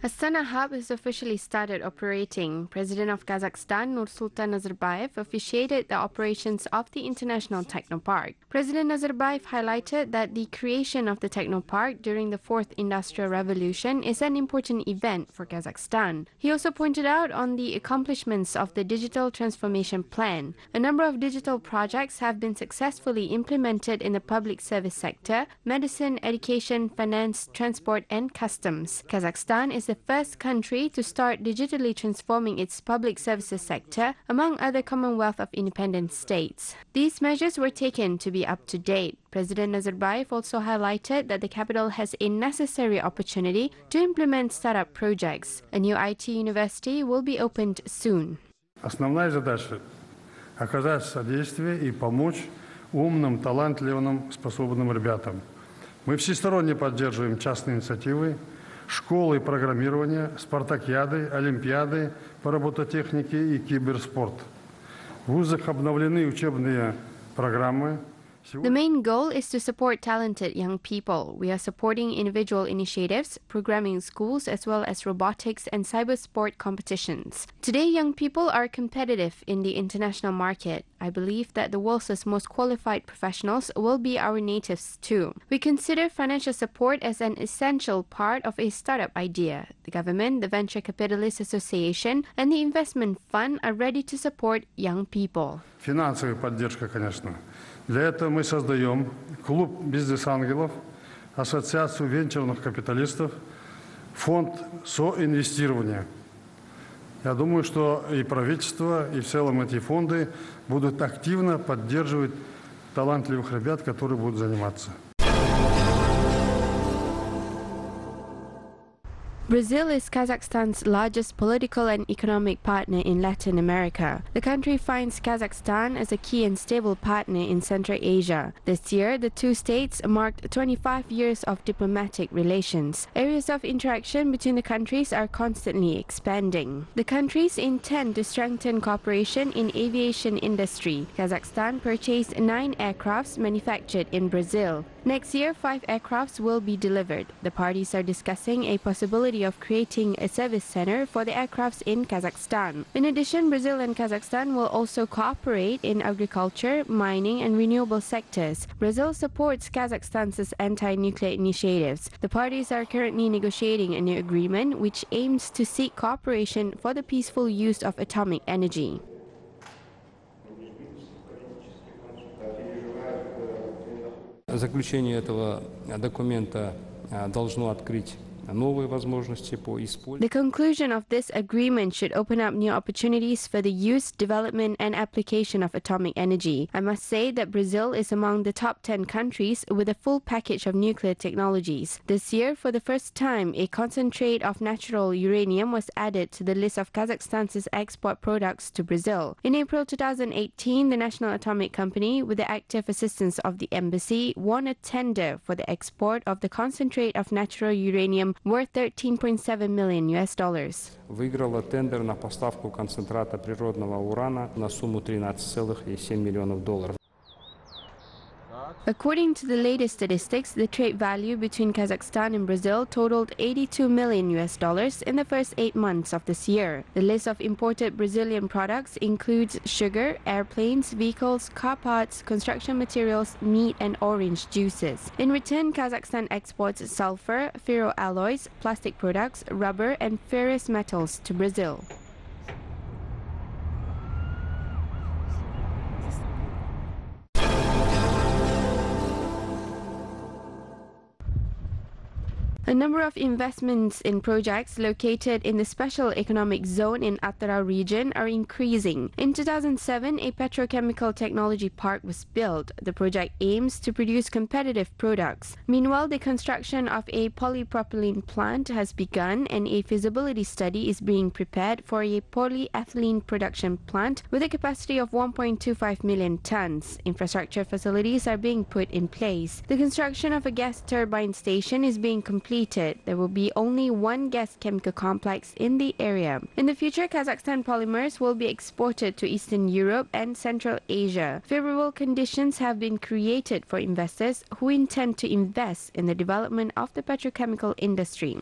Astana Hub has officially started operating. President of Kazakhstan, Nursultan Nazarbayev, officiated the operations of the International Technopark. President Nazarbayev highlighted that the creation of the Technopark during the Fourth Industrial Revolution is an important event for Kazakhstan. He also pointed out on the accomplishments of the Digital Transformation Plan. A number of digital projects have been successfully implemented in the public service sector, medicine, education, finance, transport, and customs. Kazakhstan is the first country to start digitally transforming its public services sector, among other Commonwealth of Independent States. These measures were taken to be up to date. President Nazarbayev also highlighted that the capital has a necessary opportunity to implement startup projects. A new IT university will be opened soon. Основная задача – оказать содействие и помочь умным, талантливым, способным ребятам. Мы всесторонне поддерживаем частные инициативы, школы программирования, спартакиады, олимпиады по робототехнике и киберспорт. В вузах обновлены учебные программы. The main goal is to support talented young people. We are supporting individual initiatives, programming schools, as well as robotics and cyber sport competitions. Today, young people are competitive in the international market. I believe that the world's most qualified professionals will be our natives too. We consider financial support as an essential part of a startup idea. The government, the Venture Capitalist Association, and the Investment Fund are ready to support young people. Финансовая поддержка, конечно. Для этого мы создаем клуб бизнес-ангелов, ассоциацию венчурных капиталистов, фонд соинвестирования. Я думаю, что и правительство, и в целом эти фонды будут активно поддерживать талантливых ребят, которые будут заниматься. Brazil is Kazakhstan's largest political and economic partner in Latin America. The country finds Kazakhstan as a key and stable partner in Central Asia. This year, the two states marked 25 years of diplomatic relations. Areas of interaction between the countries are constantly expanding. The countries intend to strengthen cooperation in aviation industry. Kazakhstan purchased 9 aircrafts manufactured in Brazil. Next year, 5 aircrafts will be delivered. The parties are discussing a possibility of creating a service center for the aircrafts in Kazakhstan. In addition, Brazil and Kazakhstan will also cooperate in agriculture, mining, and renewable sectors. Brazil supports Kazakhstan's anti-nuclear initiatives. The parties are currently negotiating a new agreement which aims to seek cooperation for the peaceful use of atomic energy. Заключение этого документа должно открыть новые возможности по использованию. The conclusion of this agreement should open up new opportunities for the use, development, and application of atomic energy. I must say that Brazil is among the top 10 countries with a full package of nuclear technologies. This year, for the first time, a concentrate of natural uranium was added to the list of Kazakhstan's export products to Brazil. In April 2018, the National Atomic Company, with the active assistance of the embassy, won a tender for the export of the concentrate of natural uranium worth $13.7 million. Выиграла тендер на поставку концентрата природного урана на сумму $13,7 миллионов. According to the latest statistics, the trade value between Kazakhstan and Brazil totaled $82 million in the first 8 months of this year. The list of imported Brazilian products includes sugar, airplanes, vehicles, car parts, construction materials, meat, and orange juices. In return, Kazakhstan exports sulfur, ferroalloys, plastic products, rubber, and ferrous metals to Brazil. A number of investments in projects located in the Special Economic Zone in Atara region are increasing. In 2007, a petrochemical technology park was built. The project aims to produce competitive products. Meanwhile, the construction of a polypropylene plant has begun and a feasibility study is being prepared for a polyethylene production plant with a capacity of 1.25 million tons. Infrastructure facilities are being put in place. The construction of a gas turbine station is being completed. There will be only one gas chemical complex in the area. In the future, Kazakhstan polymers will be exported to Eastern Europe and Central Asia. Favorable conditions have been created for investors who intend to invest in the development of the petrochemical industry.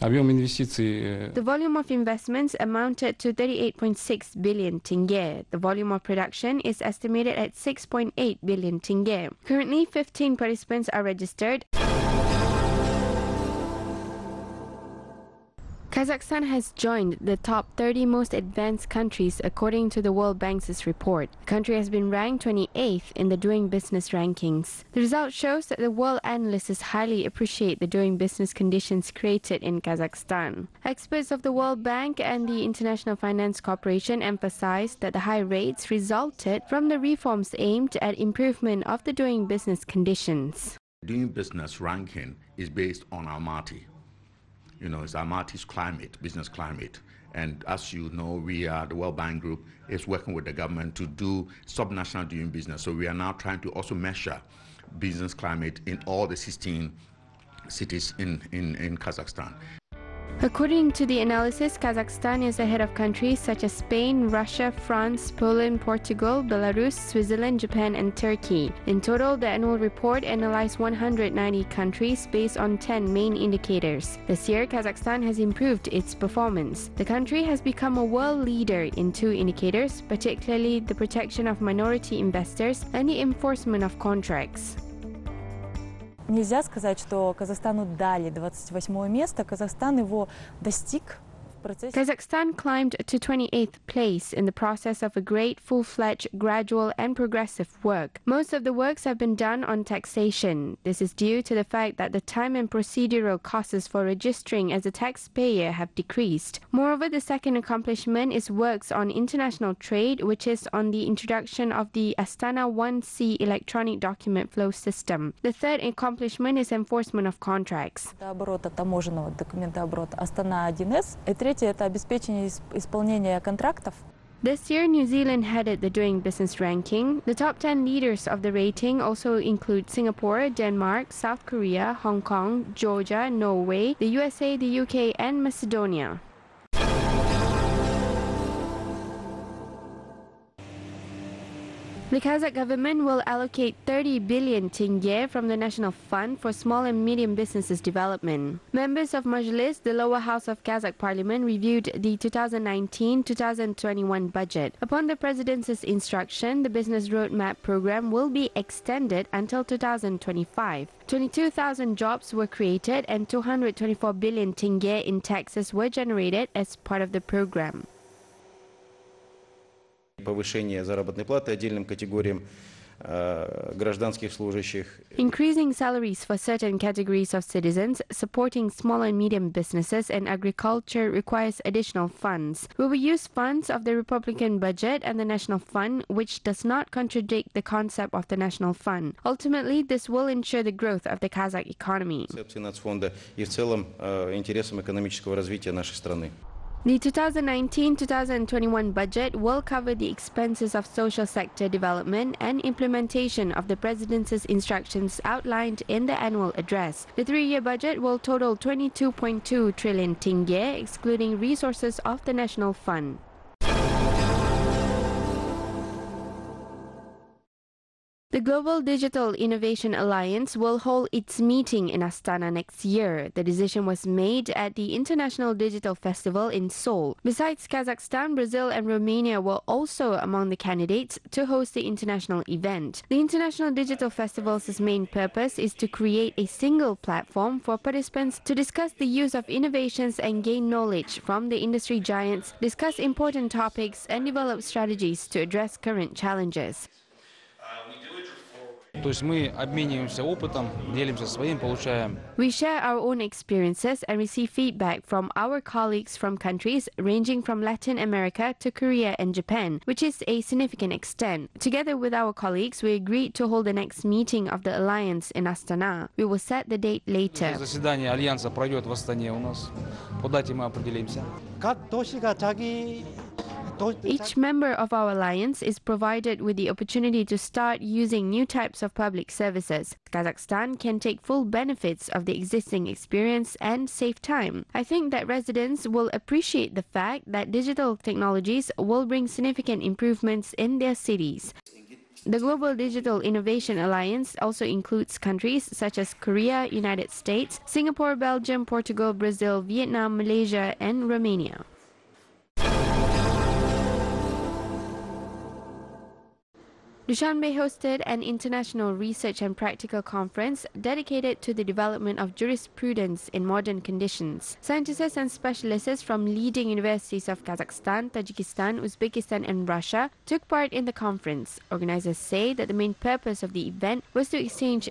Объем инвестиций The volume of investments amounted to 38.6 billion tenge. The volume of production is estimated at 6.8 billion tenge. Currently, 15 participants are registered. Kazakhstan has joined the top 30 most advanced countries according to the World Bank's report. The country has been ranked 28th in the Doing Business rankings. The result shows that the world analysts highly appreciate the doing business conditions created in Kazakhstan. Experts of the World Bank and the International Finance Corporation emphasized that the high rates resulted from the reforms aimed at improvement of the doing business conditions. Doing business ranking is based on Almaty. It's Almaty's climate, business climate. And as you know, the World Bank Group is working with the government to do subnational doing business. So we are now trying to also measure business climate in all the 16 cities in Kazakhstan. According to the analysis, Kazakhstan is ahead of countries such as Spain, Russia, France, Poland, Portugal, Belarus, Switzerland, Japan, and Turkey. In total, the annual report analyzed 190 countries based on 10 main indicators. This year, Kazakhstan has improved its performance. The country has become a world leader in 2 indicators, particularly the protection of minority investors and the enforcement of contracts. Нельзя сказать, что Казахстану дали 28 место. Казахстан его достиг. Kazakhstan climbed to 28th place in the process of a great, full-fledged, gradual and progressive work. Most of the works have been done on taxation. This is due to the fact that the time and procedural costs for registering as a taxpayer have decreased. Moreover, the second accomplishment is works on international trade, which is on the introduction of the Astana 1C electronic document flow system. The third accomplishment is enforcement of contracts. Оборота таможенного документооборота Astana 1S. Третье – это обеспечение исполнения контрактов. This year, New Zealand headed the Doing Business ranking. The top 10 leaders of the rating also include Singapore, Denmark, South Korea, Hong Kong, Georgia, Norway, the USA, the UK, and Macedonia. The Kazakh government will allocate 30 billion tenge from the National Fund for Small and Medium Businesses Development. Members of Majlis, the lower house of Kazakh parliament, reviewed the 2019-2021 budget. Upon the president's instruction, the business roadmap program will be extended until 2025. 22,000 jobs were created and 224 billion tenge in taxes were generated as part of the program. Повышение заработной платы отдельным категориям гражданских служащих. Increasing salaries for certain categories of citizens, supporting small and medium businesses and agriculture requires additional funds. We will use funds of the Republican budget and the National Fund, which does not contradict the concept of the National Fund. Ultimately, this will ensure the growth of the Kazakh economy. Концепции нацфонда и в целом интересам экономического развития нашей страны. The 2019-2021 budget will cover the expenses of social sector development and implementation of the President's instructions outlined in the annual address. The 3-year budget will total 22.2 trillion tenge, excluding resources of the National Fund. The Global Digital Innovation Alliance will hold its meeting in Astana next year. The decision was made at the International Digital Festival in Seoul. Besides Kazakhstan, Brazil and Romania were also among the candidates to host the international event. The International Digital Festival's main purpose is to create a single platform for participants to discuss the use of innovations and gain knowledge from the industry giants, discuss important topics and develop strategies to address current challenges. То есть мы обмениваемся опытом, делимся своим, получаем. We share our own experiences and receive feedback from our colleagues from countries ranging from Latin America to Korea and Japan, which is a significant extent. Together with our colleagues, we agreed to hold the next meeting of the Alliance in Astana. We will set the date later. Заседание Альянса пройдет в Астане у нас. По дате мы определимся. Each member of our alliance is provided with the opportunity to start using new types of public services. Kazakhstan can take full benefits of the existing experience and save time. I think that residents will appreciate the fact that digital technologies will bring significant improvements in their cities. The Global Digital Innovation Alliance also includes countries such as Korea, United States, Singapore, Belgium, Portugal, Brazil, Vietnam, Malaysia, and Romania. Dushanbe hosted an international research and practical conference dedicated to the development of jurisprudence in modern conditions. Scientists and specialists from leading universities of Kazakhstan, Tajikistan, Uzbekistan, and Russia took part in the conference. Organizers say that the main purpose of the event was to exchange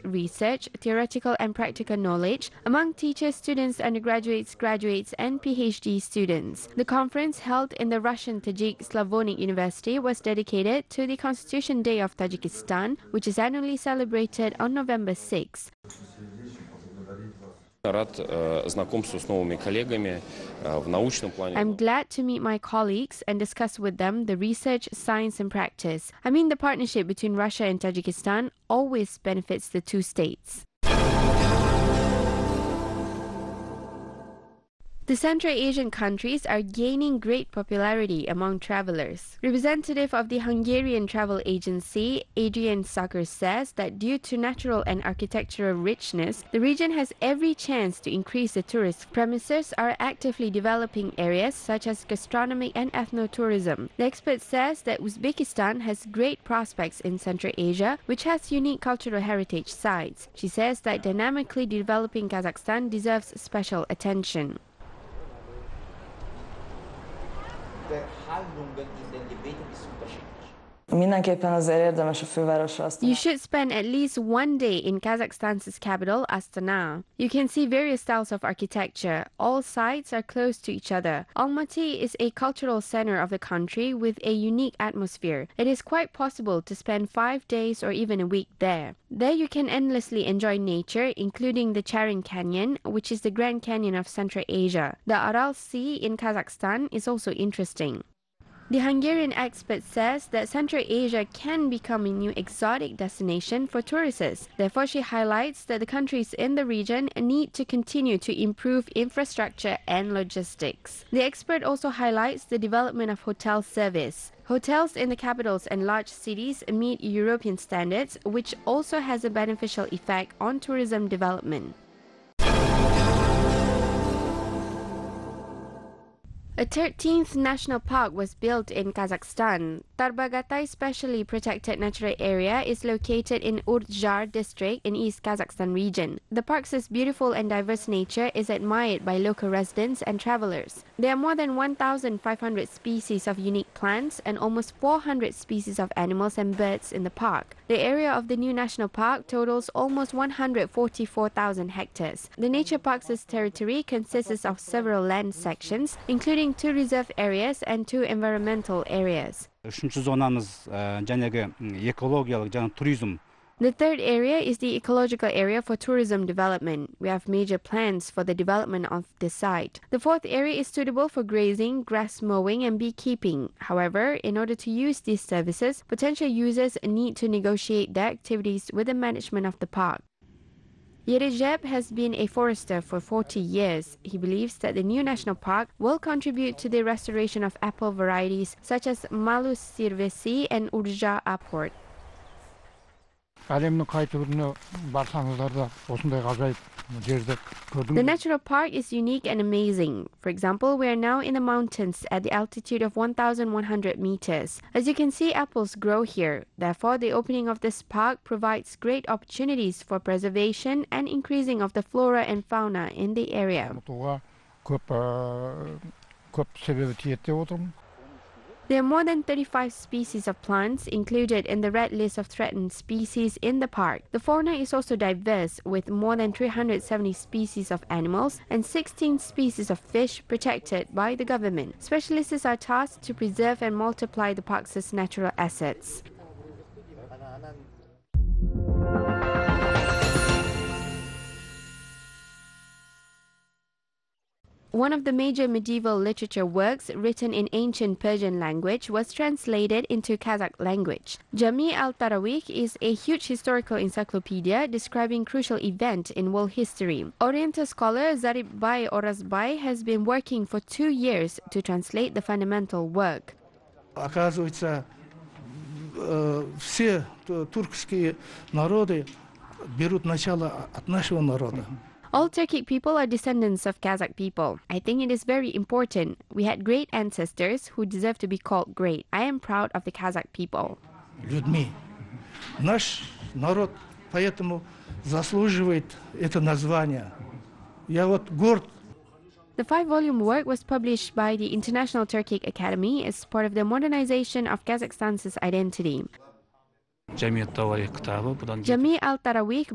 research, theoretical and practical knowledge among teachers, students, undergraduates, graduates, and PhD students. The conference, held in the Russian Tajik Slavonic University, was dedicated to the Constitution Day of Tajikistan, which is annually celebrated on November 6. I'm glad to meet my colleagues and discuss with them the research, science, and practice. I mean, the partnership between Russia and Tajikistan always benefits the two states. The Central Asian countries are gaining great popularity among travelers. Representative of the Hungarian travel agency, Adrian Sucker, says that due to natural and architectural richness, the region has every chance to increase the tourist. Premises are actively developing areas such as gastronomic and ethnotourism. The expert says that Uzbekistan has great prospects in Central Asia, which has unique cultural heritage sites. She says that dynamically developing Kazakhstan deserves special attention. You should spend at least one day in Kazakhstan's capital, Astana. You can see various styles of architecture. All sites are close to each other. Almaty is a cultural center of the country with a unique atmosphere. It is quite possible to spend 5 days or even a week there. There you can endlessly enjoy nature, including the Charin Canyon, which is the Grand Canyon of Central Asia. The Aral Sea in Kazakhstan is also interesting. The Hungarian expert says that Central Asia can become a new exotic destination for tourists. Therefore, she highlights that the countries in the region need to continue to improve infrastructure and logistics. The expert also highlights the development of hotel service. Hotels in the capitals and large cities meet European standards, which also has a beneficial effect on tourism development. A 13th national park was built in Kazakhstan. Tarbagatai Specially Protected Natural Area is located in Urdzhar district in East Kazakhstan region. The park's beautiful and diverse nature is admired by local residents and travelers. There are more than 1,500 species of unique plants and almost 400 species of animals and birds in the park. The area of the new national park totals almost 144,000 hectares. The nature park's territory consists of several land sections, including 2 reserve areas and 2 environmental areas. The third area is the ecological area for tourism development. We have major plans for the development of this site. The fourth area is suitable for grazing, grass mowing, and beekeeping. However, in order to use these services, potential users need to negotiate their activities with the management of the park. Jibek has been a forester for 40 years. He believes that the new national park will contribute to the restoration of apple varieties such as Malus sirvesi and Urdzha aport. The natural park is unique and amazing. For example, we are now in the mountains at the altitude of 1,100 meters. As you can see, apples grow here. Therefore, the opening of this park provides great opportunities for preservation and increasing of the flora and fauna in the area. There are more than 35 species of plants included in the red list of threatened species in the park. The fauna is also diverse, with more than 370 species of animals and 16 species of fish protected by the government. Specialists are tasked to preserve and multiply the park's natural assets. One of the major medieval literature works written in ancient Persian language was translated into Kazakh language. Jami al-Tarawih is a huge historical encyclopedia describing crucial events in world history. Oriental scholar Zarib Bay Orazbay has been working for 2 years to translate the fundamental work. Оказывается, все туркские народы берут начало от нашего народа. All Turkic people are descendants of Kazakh people. I think it is very important. We had great ancestors who deserve to be called great. I am proud of the Kazakh people. Людьми. Наш народ поэтому заслуживает это название. Я вот горд. The 5-volume work was published by the International Turkic Academy as part of the modernization of Kazakhstan's identity. Jami al-Tarawih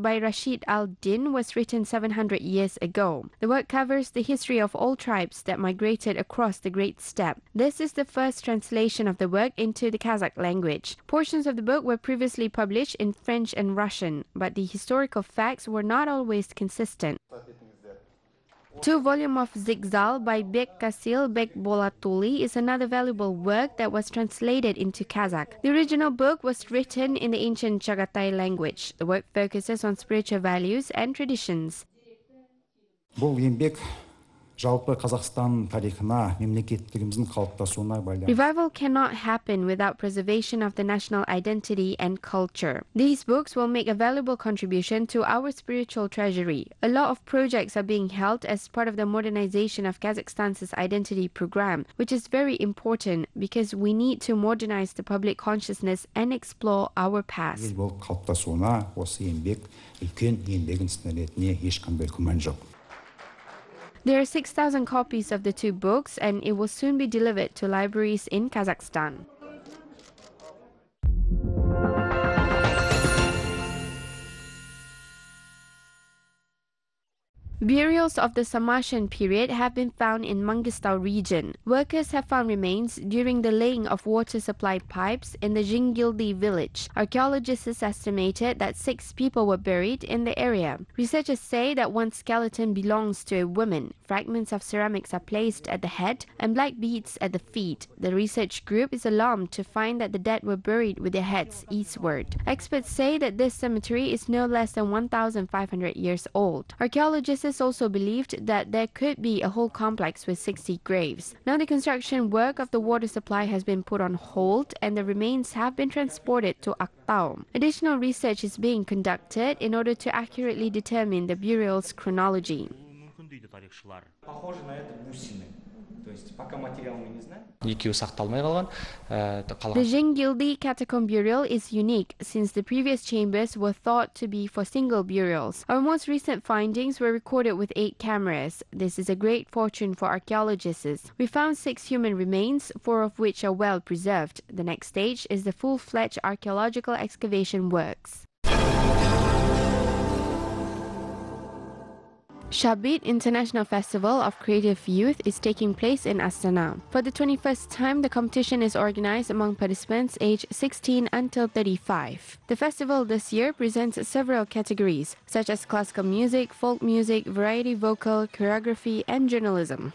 by Rashid al-Din was written 700 years ago. The work covers the history of all tribes that migrated across the Great Steppe. This is the first translation of the work into the Kazakh language. Portions of the book were previously published in French and Russian, but the historical facts were not always consistent. 2 volumes of Zigzal by Bek Kasil Bek Bolatuli is another valuable work that was translated into Kazakh. The original book was written in the ancient Chagatai language. The work focuses on spiritual values and traditions. Revival cannot happen without preservation of the national identity and culture. These books will make a valuable contribution to our spiritual treasury. A lot of projects are being held as part of the modernization of Kazakhstan's identity program, which is very important because we need to modernize the public consciousness and explore our past. There are 6,000 copies of the 2 books, and it will soon be delivered to libraries in Kazakhstan. Burials of the Sarmatian period have been found in Mangistau region. Workers have found remains during the laying of water supply pipes in the Jingildi village. Archaeologists estimated that 6 people were buried in the area. Researchers say that one skeleton belongs to a woman. Fragments of ceramics are placed at the head and black beads at the feet. The research group is alarmed to find that the dead were buried with their heads eastward. Experts say that this cemetery is no less than 1,500 years old. Archaeologists also believed that there could be a whole complex with 60 graves. Now the construction work of the water supply has been put on hold and the remains have been transported to Aktau. Additional research is being conducted in order to accurately determine the burial's chronology. The Jingildi catacomb burial is unique since the previous chambers were thought to be for single burials. Our most recent findings were recorded with 8 cameras. This is a great fortune for archaeologists. We found 6 human remains, 4 of which are well preserved. The next stage is the full-fledged archaeological excavation works. Shabit International Festival of Creative Youth is taking place in Astana. For the 21st time, the competition is organized among participants aged 16 until 35. The festival this year presents several categories, such as classical music, folk music, variety vocal, choreography, and journalism.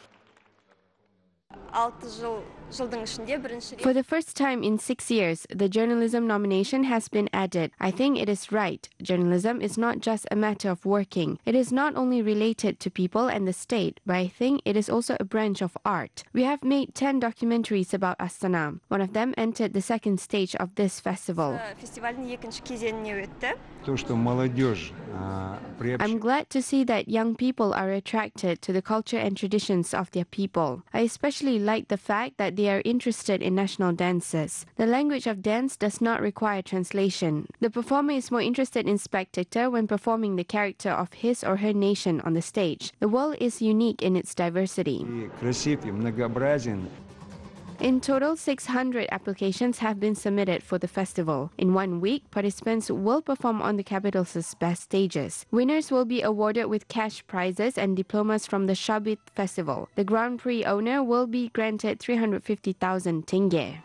For the first time in 6 years, the journalism nomination has been added. I think it is right. Journalism is not just a matter of working. It is not only related to people and the state, but I think it is also a branch of art. We have made 10 documentaries about Astana. One of them entered the second stage of this festival. I'm glad to see that young people are attracted to the culture and traditions of their people. I especially like the fact that they are interested in national dances. The language of dance does not require translation. The performer is more interested in spectator when performing the character of his or her nation on the stage. The world is unique in its diversity. In total, 600 applications have been submitted for the festival. In 1 week, participants will perform on the capital's best stages. Winners will be awarded with cash prizes and diplomas from the Shabit Festival. The Grand Prix owner will be granted 350,000 tenge.